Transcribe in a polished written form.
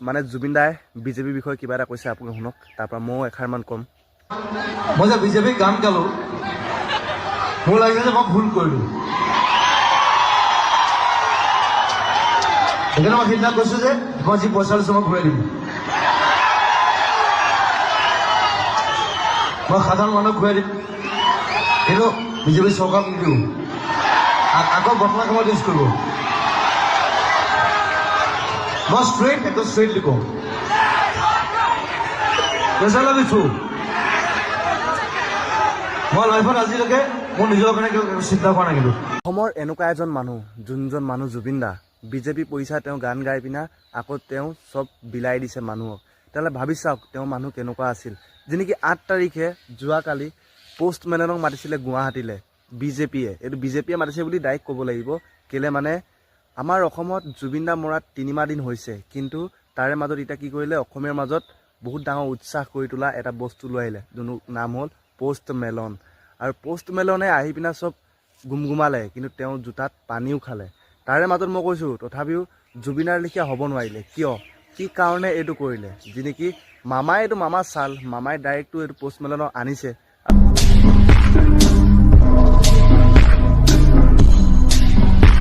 মানে জুবিন দাই বিজেপিৰ বিষয়ে কিবা এটা কৈছে, আপুনি শুনক, তাৰপৰা ময়ো এষাৰমান ক'ম। মই যে বিজেপিক গান গালো, মোৰ লাগিছে যে মই ভুল কৰিলো। সেইকাৰণে মই সিদিনা কৈছো যে মই যি পইচা লৈছো মই ঘূৰাই দিম। মই সাধাৰণ মানুহক ঘূৰাই দিম, কিন্তু বিজেপি চৰকাৰক নিদিওঁ। আকৌ বৰ্তমান সময়ত ইউজ কৰিব। মই একদম ষ্ট্ৰেইটলি কওঁ, পইচা লাগিছো। মই লাইফত আজিলৈকে মোৰ নিজৰ কাৰণে চিন্তা কৰা নাই। কিন্তু অসমৰ এনেকুৱা এজন মানুহ, যোনজন মানুহ জুবিন দা, বিজেপি পইচা তেওঁ গান গাই পিনা আকৌ তেওঁ চব বিলাই দিছে মানুহক। তেতিয়াহ'লে ভাবি চাওক তেওঁ মানুহ কেনেকুৱা আছিল। যেনেকি 8 তাৰিখে যোৱাকালি পোষ্টমেনক মাতিছিলে গুৱাহাটীলৈ বিজেপিয়ে। এইটো বিজেপিয়ে মাতিছে বুলি ডাইৰেক্ট ক'ব লাগিব, কেলে মানে আমাৰ অসমত জুবিন দা মৰাত 3 মাহ দিন হৈছে, কিন্তু তাৰে মাজত এতিয়া কি কৰিলে, অসমীয়াৰ মাজত বহুত ডাঙৰ উৎসাহ কৰি তোলা এটা বস্তু লৈ আহিলে, যোনটো নাম হ'ল পোষ্টমেলন। আৰু পোষ্টমেলনে আহি পিনে চব গুমগুমালে, কিন্তু তেওঁ জোতাত পানীও খালে। তাৰে মাজত মই কৈছোঁ, তথাপিও জুবিনাৰ লেখীয়া হ'ব নোৱাৰিলে। কিয়, কি কাৰণে এইটো কৰিলে? যি নেকি মামাই চাল, মামাই ডাইৰেক্টটো এইটো পোষ্টমেলনক আনিছে।